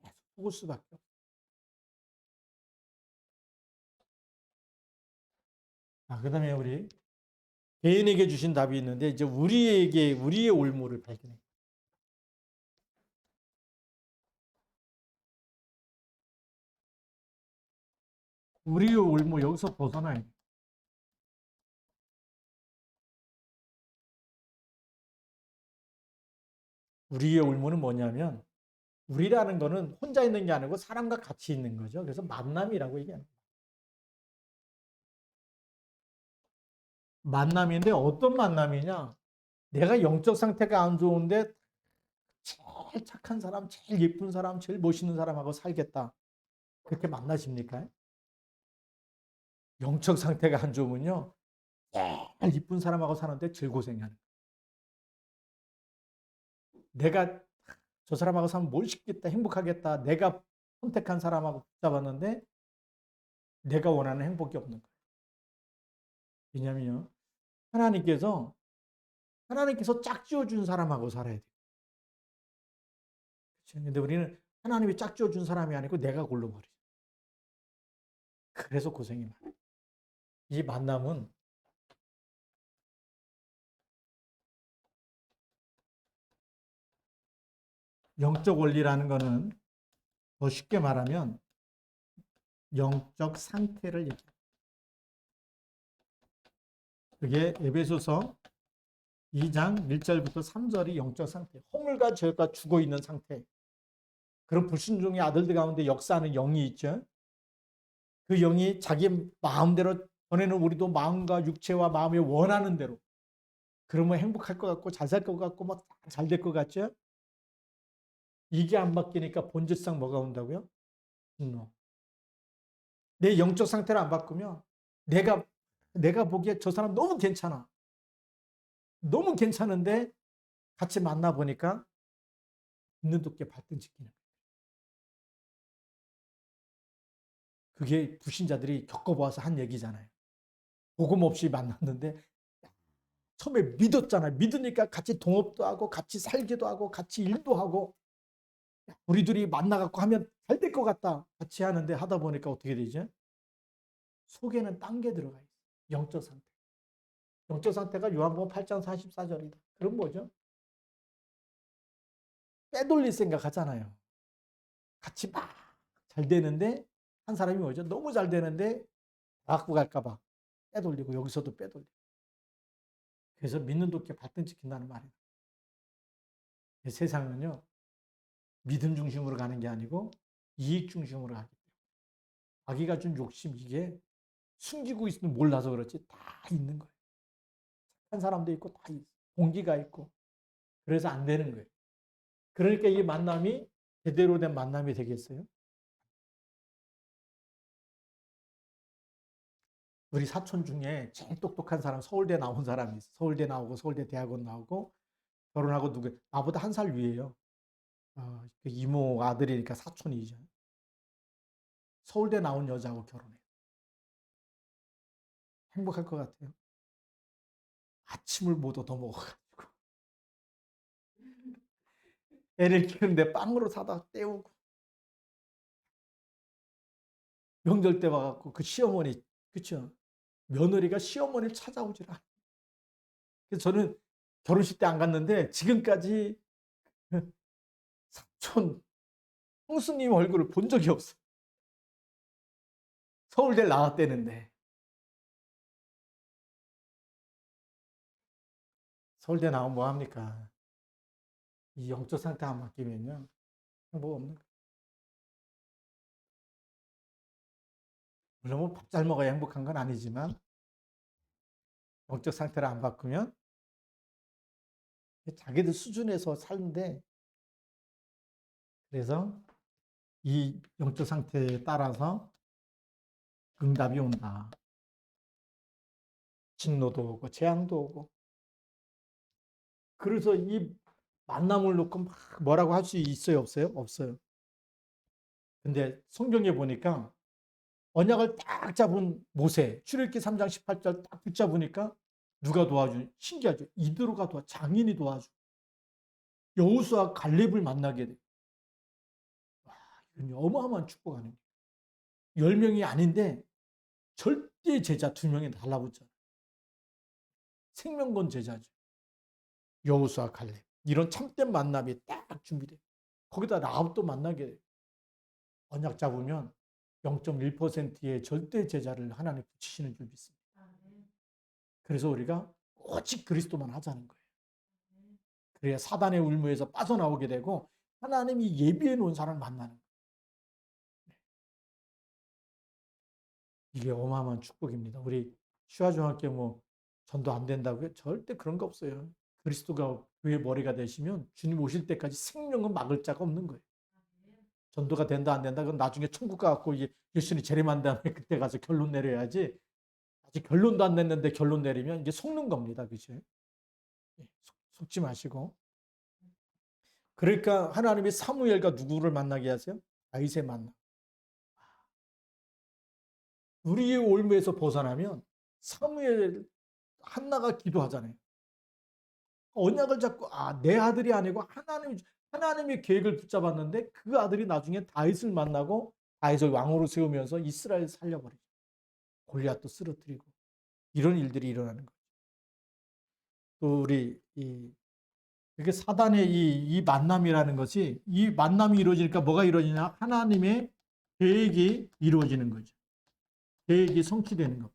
계속 속을 수밖에 없어요. 그다음에 우리 개인에게 주신 답이 있는데 이제 우리에게 우리의 올무를 발견해. 우리의 올무 여기서 벗어나야 돼. 우리의 올무는 뭐냐면 우리라는 거는 혼자 있는 게 아니고 사람과 같이 있는 거죠. 그래서 만남이라고 얘기합니다. 만남인데 어떤 만남이냐? 내가 영적 상태가 안 좋은데 제일 착한 사람, 제일 예쁜 사람, 제일 멋있는 사람하고 살겠다. 그렇게 만나십니까? 영적 상태가 안 좋으면요. 제일 이쁜 사람하고 사는데 제일 고생하는. 내가 저 사람하고 살면 뭘 시겠다, 행복하겠다. 내가 선택한 사람하고 붙잡았는데 내가 원하는 행복이 없는 거예요. 왜냐면요. 하나님께서 짝지어준 사람하고 살아야 돼요. 그렇죠? 근데 우리는 하나님이 짝지어준 사람이 아니고 내가 골라버리죠. 그래서 고생이 많아요. 이 만남은 영적 원리라는 거는 더 쉽게 말하면 영적 상태를 얘기해요. 그게 에베소서 2장 1절부터 3절이 영적 상태. 허물과 죄가 죽어 있는 상태. 그런 불순종의 아들들 가운데 역사하는 영이 있죠. 그 영이 자기 마음대로 전에는 우리도 마음과 육체와 마음이 원하는 대로 그러면 행복할 것 같고 잘 살 것 같고 뭐 잘 될 것 같죠. 이게 안 바뀌니까 본질상 뭐가 온다고요? 분노. 내 영적 상태를 안 바꾸면 내가 보기에 저 사람 너무 괜찮아. 너무 괜찮은데 같이 만나 보니까 있는 돕게 발등 지키는. 그게 불신자들이 겪어봐서 한 얘기잖아요. 복음 없이 만났는데 처음에 믿었잖아요. 믿으니까 같이 동업도 하고 같이 살기도 하고 같이 일도 하고 우리 둘이 만나갖고 하면 잘 될 것 같다. 같이 하는데 하다 보니까 어떻게 되죠? 속에는 딴 게 들어가 있어요. 영적 상태. 영적 상태가 요한복음 8장 44절이다. 그럼 뭐죠? 빼돌릴 생각 하잖아요. 같이 막 잘 되는데 한 사람이 뭐죠? 너무 잘 되는데 갖고 갈까봐 빼돌리고 여기서도 빼돌리고. 그래서 믿는 돕게 발등 찍힌다는 말이에요. 세상은요. 믿음 중심으로 가는 게 아니고 이익 중심으로 가기 때문에. 자기가 준 욕심 이게 숨기고 있으면 몰라서 그렇지 다 있는 거예요. 한 사람도 있고 다 있어. 공기가 있고. 그래서 안 되는 거예요. 그러니까 이 만남이 제대로 된 만남이 되겠어요? 우리 사촌 중에 제일 똑똑한 사람 서울대 나온 사람이 있어. 서울대 나오고 서울대 대학원 나오고 결혼하고 누구 나보다 한 살 위에요. 그 이모 아들이니까 사촌이죠. 서울대 나온 여자하고 결혼해. 행복할 것 같아요. 아침을 못 얻어 먹어가지고 애를 키우는데 빵으로 사다 때우고 명절 때 와갖고 그 시어머니 그쵸 며느리가 시어머니를 찾아오질 않아. 그래서 저는 결혼식 때 안 갔는데 지금까지 사촌 형수님 얼굴을 본 적이 없어. 서울대 나왔대는데 서울대 나오면 뭐 합니까? 이 영적 상태 안 바뀌면요 뭐 없는 거. 물론 뭐 밥 잘 먹어야 행복한 건 아니지만 영적 상태를 안 바꾸면 자기들 수준에서 사는데 그래서 이 영적 상태에 따라서 응답이 온다. 진노도 오고 재앙도 오고. 그래서 이 만남을 놓고 막 뭐라고 할 수 있어요, 없어요? 없어요. 근데 성경에 보니까 언약을 딱 잡은 모세, 출애굽기 3장 18절 딱 붙잡으니까 누가 도와주? 신기하죠. 이드로가 장인이 도와주. 여호수아 갈렙을 만나게 돼. 와, 이건 어마어마한 축복 아닙니까? 10명이 아닌데 절대 제자 2명이 달라붙잖아. 생명 건 제자죠. 여호수아 갈렙. 이런 참된 만남이 딱 준비돼. 거기다 라합도 만나게 돼. 언약 잡으면 0.1%의 절대 제자를 하나님 붙이시는 줄 믿습니다. 그래서 우리가 오직 그리스도만 하자는 거예요. 그래야 사단의 울무에서 빠져나오게 되고 하나님이 예비해 놓은 사람을 만나는 거예요. 이게 어마어마한 축복입니다. 우리 슈아중학교 뭐 전도 안 된다고요? 절대 그런 거 없어요. 그리스도가 교회 머리가 되시면 주님 오실 때까지 생명은 막을 자가 없는 거예요. 전도가 된다 안 된다 그건 나중에 천국 가갖고 예수님이 재림한 다음에 그때 가서 결론 내려야지. 아직 결론도 안 냈는데 결론 내리면 이제 속는 겁니다. 그죠? 속지 마시고. 그러니까 하나님이 사무엘과 누구를 만나게 하세요? 다윗을 만나. 우리의 올무에서 벗어나면 사무엘 한나가 기도하잖아요. 언약을 잡고 내 아들이 아니고 하나님의 계획을 붙잡았는데 그 아들이 나중에 다윗을 만나고 다윗을 왕으로 세우면서 이스라엘을 살려버리죠. 골리앗도 쓰러뜨리고 이런 일들이 일어나는 거죠. 또 우리 이게 사단의 이 만남이라는 것이 이 만남이 이루어지니까 뭐가 이루어지냐? 하나님의 계획이 이루어지는 거죠. 계획이 성취되는 것.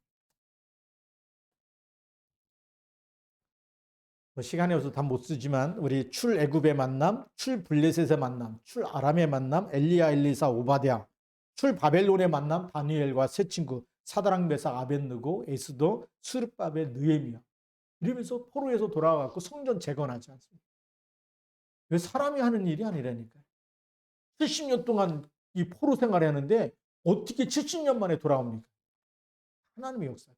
뭐 시간이 없어서 다 못 쓰지만 우리 출애굽의 만남, 출블레셋의 만남, 출아람의 만남, 엘리야, 엘리사, 오바댜, 출바벨론의 만남, 다니엘과 세 친구, 사드락, 메삭, 아벳느고, 에스도, 스룹바벨, 느헤미야. 이러면서 포로에서 돌아와갖고 성전 재건하지 않습니까? 왜 사람이 하는 일이 아니라니까요. 70년 동안 이 포로 생활했는데 어떻게 70년 만에 돌아옵니까? 하나님의 역사.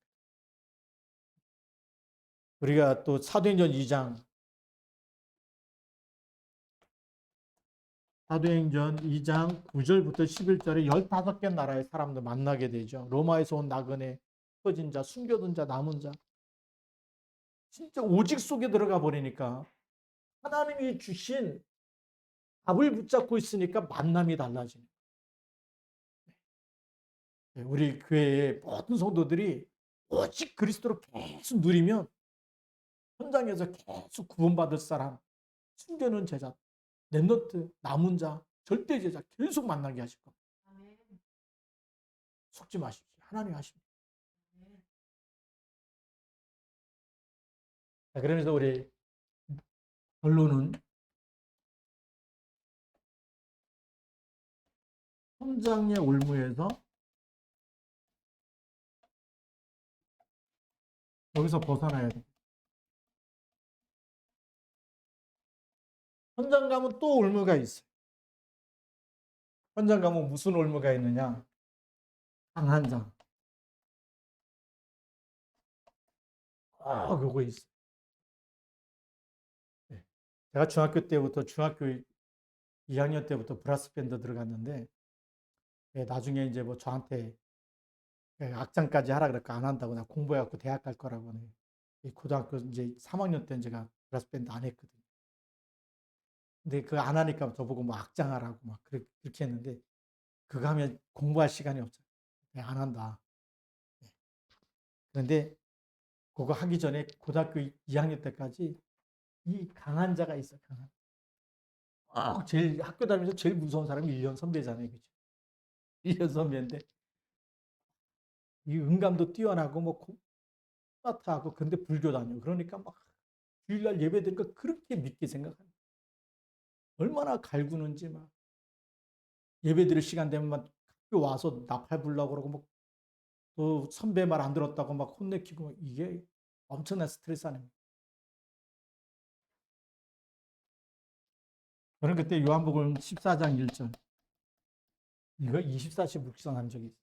우리가 또 사도행전 2장 사도행전 2장 9절부터 11절에 15개 나라의 사람들 만나게 되죠. 로마에서 온 나그네, 퍼진 자, 숨겨둔 자, 남은 자. 진짜 오직 속에 들어가 버리니까 하나님이 주신 답을 붙잡고 있으니까 만남이 달라지는 거예요. 우리 교회의 모든 성도들이 오직 그리스도로 계속 누리면 현장에서 계속 구원받을 사람, 숨겨놓은 제자, 랩너트, 남은 자, 절대 제자 계속 만나게 하실 겁니다. 속지 마십시오. 하나님 하십니다. 그러면서 우리 결론은 현장의 올무에서 여기서 벗어나야 돼. 현장 가면 또 올무가 있어요. 현장 가면 무슨 올무가 있느냐? 강한 자. 그거 있어. 네. 제가 중학교 2학년 때부터 브라스 밴드 들어갔는데 나중에 이제 뭐 저한테 악장까지 하라 그럴까 안 한다고 나 공부해갖고 대학 갈 거라고 고등학교 이제 3학년 때 제가 브라스 밴드 안 했거든요. 근데 그거 안 하니까 저보고 뭐 악장하라고 막 그렇게 했는데 그거 하면 공부할 시간이 없잖아요. 안 한다. 그런데 그거 하기 전에 고등학교 2학년 때까지 이 강한 자가 있어. 강한. 제일 학교 다니면서 제일 무서운 사람이 1년 선배잖아요. 그죠? 1년 선배인데 이 음감도 뛰어나고 뭐 콩마타하고 근데 불교 다녀. 그러니까 막 주일날 예배 드니까 그렇게 믿게 생각합니다. 얼마나 갈구는지 막 예배 드릴 시간 되면 막 학교 와서 나팔 불라고 그러고 뭐 또 선배 말 안 들었다고 막 혼내키고 이게 엄청난 스트레스 아닙니까? 저는 그때 요한복음 14장 1절 이거 24시 묵상한 적이 있어요.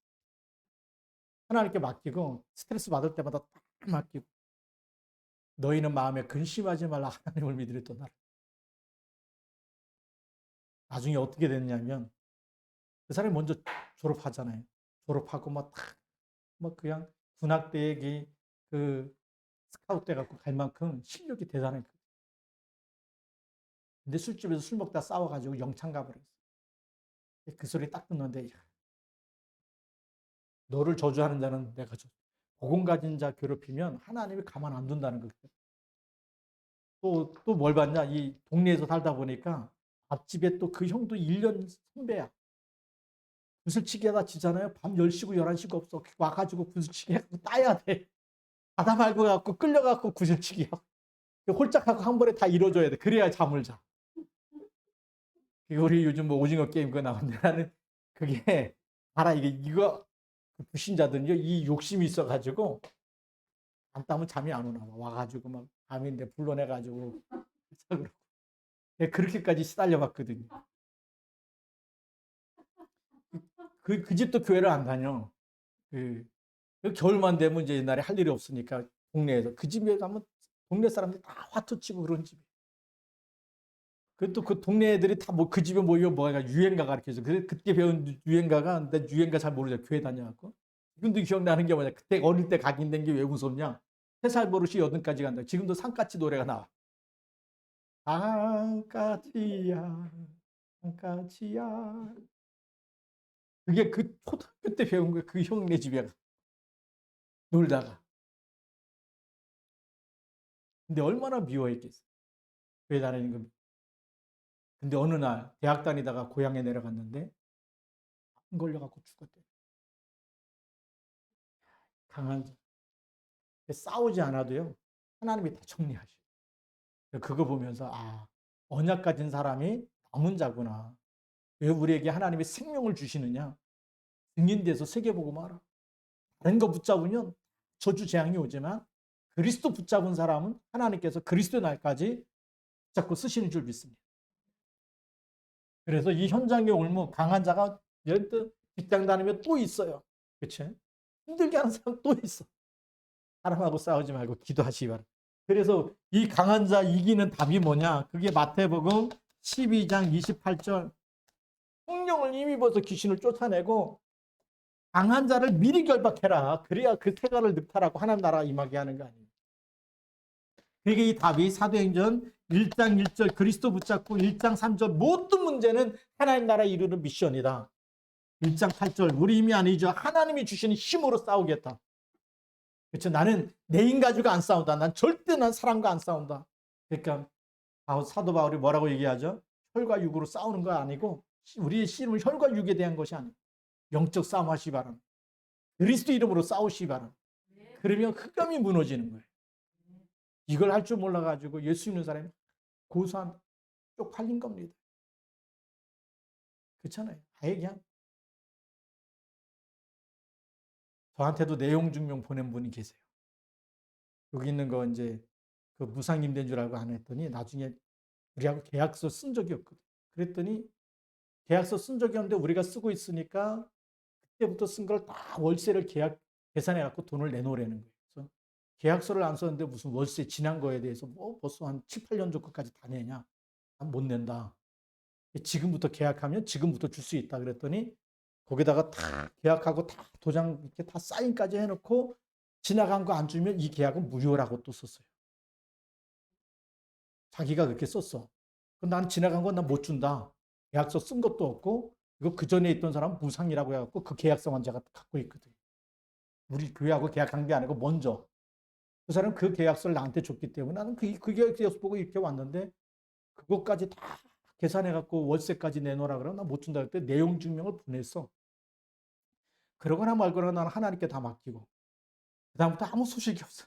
하나님께 맡기고 스트레스 받을 때마다 딱 맡기고 너희는 마음에 근심하지 말라 하나님을 믿으랬던 날. 나중에 어떻게 됐냐면 그 사람이 먼저 졸업하잖아요. 졸업하고 막 그냥 군악대에 그 스카우트 돼갖고 갈 만큼 실력이 대단했거든. 근데 술집에서 술 먹다 싸워가지고 영창 가버렸어. 그 소리 딱 듣는데 너를 저주하는 자는 내가 저 복음 가진 자 괴롭히면 하나님이 가만 안 둔다는 거예요. 또 뭘 봤냐? 이 동네에서 살다 보니까 앞집에 또 그 형도 1년 선배야. 구슬치기 하다 지잖아요. 밤 10시고 11시가 없어. 와가지고 구슬치기 해갖고 따야 돼. 바다 말고 갖고 끌려갖고 구슬치기 하고. 홀짝하고 한 번에 다 이루어져야 돼. 그래야 잠을 자. 우리 요즘 뭐 오징어 게임 그거 나오는데 나는 그게 알아. 이거 그 불신자들은요, 이 욕심이 있어가지고 안 따면 잠이 안 오나 봐. 와가지고 막 밤인데 불러내가지고 그렇게까지 시달려 봤거든요. 그 집도 교회를 안 다녀. 그 겨울만 되면 이제 옛날에 할 일이 없으니까 동네에서 그 집에 가면 동네 사람들이 다 화투 치고 그런 집이. 그또 그 동네 애들이 다 뭐 그 집에 모여 뭐가 유행가 가르쳐줘. 그때 배운 유행가가 나 유행가 잘 모르죠. 교회 다녀갖고. 지금도 기억나는 게 뭐냐. 그때 어릴 때 각인 된 게 왜 무섭냐. 3살 버릇이 8까지 간다. 지금도 산까치 노래가 나와. 산까치야, 산까치야. 그게 그 초등학교 때 배운 거야. 그 형네 집에 놀다가. 근데 얼마나 미워했겠어. 교회 다니는 거. 근데 어느 날 대학 다니다가 고향에 내려갔는데 안 걸려갖고 죽었대. 강한 싸우지 않아도요. 하나님이 다 정리하셔. 그거 보면서 언약 가진 사람이 남은 자구나. 왜 우리에게 하나님이 생명을 주시느냐? 증인돼서 세계보고 말아. 다른 거 붙잡으면 저주 재앙이 오지만 그리스도 붙잡은 사람은 하나님께서 그리스도 날까지 붙잡고 쓰시는 줄 믿습니다. 그래서 이 현장에 올면 강한 자가 예를 들어 직장 다니면 또 있어요. 그렇지? 힘들게 하는 사람 또 있어. 사람하고 싸우지 말고 기도하시기 바랍니다. 그래서 이 강한 자 이기는 답이 뭐냐? 그게 마태복음 12장 28절. 성령을 힘입어서 귀신을 쫓아내고 강한 자를 미리 결박해라. 그래야 그 태가를 늑탈하고 하나님 나라가 임하게 하는 거 아니에요. 그게 이 답이 사도행전 1장 1절 그리스도 붙잡고 1장 3절 모든 문제는 하나님 나라에 이루는 미션이다. 1장 8절 우리 힘이 아니죠. 하나님이 주시는 힘으로 싸우겠다. 그렇죠. 나는 내 힘 가지고 안 싸운다. 난 사람과 안 싸운다. 그러니까 사도 바울이 뭐라고 얘기하죠? 혈과 육으로 싸우는 거 아니고 우리의 씨름은 혈과 육에 대한 것이 아니고 영적 싸움 하시기 바랍니다. 그리스도 이름으로 싸우시기 바랍니다. 그러면 흑암이 무너지는 거예요. 이걸 할 줄 몰라가지고 예수 믿는 사람이 고소한 쪽팔린 겁니다. 그렇잖아요. 아예 그냥 저한테도 내용 증명 보낸 분이 계세요. 여기 있는 거 이제 그 무상임대인 줄 알고 안 했더니 나중에 우리하고 계약서 쓴 적이 없거든. 그랬더니 계약서 쓴 적이 없는데 우리가 쓰고 있으니까 그때부터 쓴 걸 다 월세를 계산해 갖고 돈을 내놓으라는 거예요. 그래서 계약서를 안 썼는데 무슨 월세 지난 거에 대해서 뭐 벌써 한 7, 8년 전까지 다 내냐? 못 낸다. 지금부터 계약하면 지금부터 줄 수 있다 그랬더니 거기다가 다 계약하고 다 도장 이렇게 다 사인까지 해놓고 지나간 거 안 주면 이 계약은 무효라고 또 썼어요. 자기가 그렇게 썼어. 난 지나간 건 난 못 준다. 계약서 쓴 것도 없고 이거 그 전에 있던 사람은 무상이라고 해갖고 그 계약서만 제가 갖고 있거든. 우리 교회하고 계약한 게 아니고 먼저 그 사람 그 계약서를 나한테 줬기 때문에 나는 그 계약서 보고 이렇게 왔는데 그것까지 다 계산해갖고 월세까지 내놓으라 그러면 나 못 준다 그때 내용 증명을 보냈어. 그러거나 말거나 나는 하나님께 다 맡기고 그다음부터 아무 소식이 없어.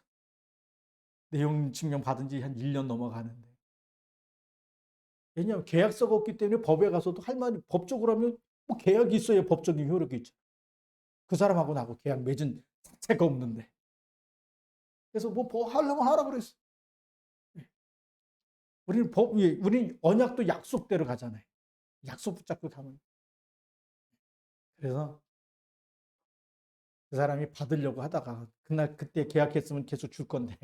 내용 증명 받은 지 한 1년 넘어가는데. 왜냐하면 계약서가 없기 때문에 법에 가서도 할 말이 법적으로 하면 뭐 계약이 있어야 법적인 효력이 있죠. 그 사람하고 나하고 계약 맺은 자체가 없는데. 그래서 뭐 하려면 하라 그랬어. 우리는 언약도 약속대로 가잖아요. 약속 붙잡고 가면. 그래서 그 사람이 받으려고 하다가 그때 계약했으면 계속 줄 건데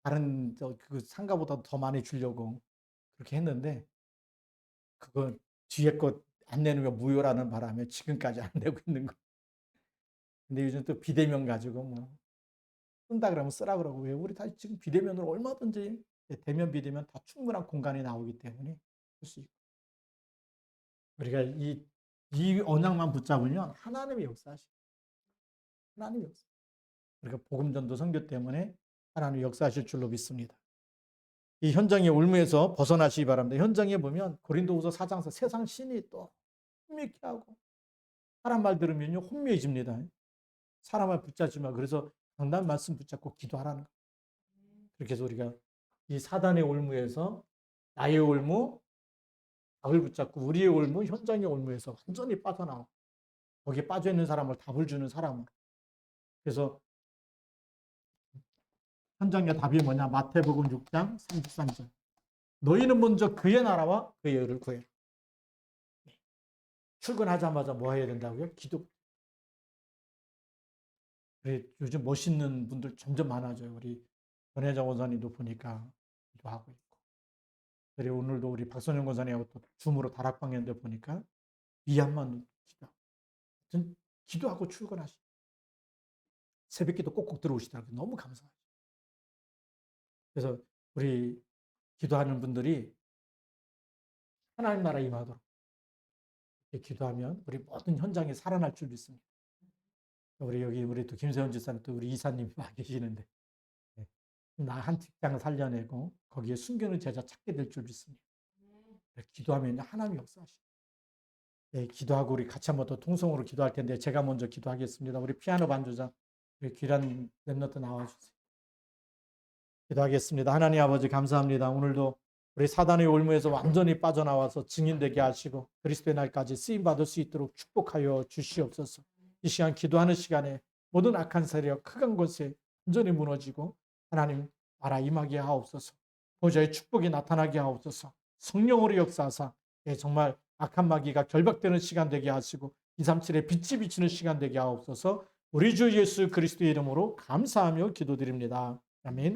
다른 그 상가보다 더 많이 주려고 그렇게 했는데 그거 뒤에 거 안 내놓으면 무효라는 바람에 지금까지 안 내고 있는 거. 근데 요즘 또 비대면 가지고 뭐 쓴다 그러면 쓰라 그러고 왜 우리 다 지금 비대면으로 얼마든지 대면 비대면 다 충분한 공간이 나오기 때문에 할 수 있고 우리가 이 언약만 붙잡으면 하나님의 역사하시 하나님의 역사. 우리가 복음 전도 선교 때문에 하나님 역사하실 줄로 믿습니다. 이 현장의 올무에서 벗어나시기 바랍니다. 현장에 보면 고린도후서 4장에서 세상 신이 또 혼미케 하고 사람 말 들으면요 혼미해집니다. 사람 말 붙잡지 마. 그래서 강단 말씀 붙잡고 기도하라는 거예요. 그렇게 해서 우리가 이 사단의 올무에서 나의 올무, 답을 붙잡고 우리의 올무, 현장의 올무에서 완전히 빠져나오고 거기에 빠져있는 사람을 답을 주는 사람으로. 그래서 현장의 답이 뭐냐? 마태복음 6장 33절. 너희는 먼저 그의 나라와 그의 의를 구해라. 출근하자마자 뭐 해야 된다고요? 기도. 요즘 멋있는 분들 점점 많아져요. 우리 전혜정 원사님도 보니까 기도하고 있고. 그리고 오늘도 우리 박선영 원사님하고 또 줌으로 다락방했는데 보니까 위안만 기도. 하여튼 기도하고 출근하시고 새벽기도 꼭꼭 들어오시더라고요. 너무 감사하죠. 그래서 우리 기도하는 분들이 하나님 나라 임하도록 이렇게 기도하면 우리 모든 현장이 살아날 줄 믿습니다. 우리 또 김세훈 지사님 또 우리 이사님이 와 계시는데 나 한 직장을 살려내고 거기에 숨겨놓은 제자 찾게 될 줄 믿습니다. 기도하면 하나님 역사하시고 기도하고 우리 같이 한번 더 통성으로 기도할 텐데 제가 먼저 기도하겠습니다. 우리 피아노 반주자 우리 귀란 랩너트 나와주세요. 기도하겠습니다. 하나님 아버지 감사합니다. 오늘도 우리 사단의 올무에서 완전히 빠져나와서 증인되게 하시고 그리스도의 날까지 쓰임받을 수 있도록 축복하여 주시옵소서. 이 시간 기도하는 시간에 모든 악한 세력 크간 곳에 완전히 무너지고 하나님 나라 임하게 하옵소서. 보좌의 축복이 나타나게 하옵소서. 성령으로 역사하사 정말 악한 마귀가 결박되는 시간 되게 하시고 237의 빛이 비치는 시간 되게 하옵소서. 우리 주 예수 그리스도의 이름으로 감사하며 기도드립니다. 아멘.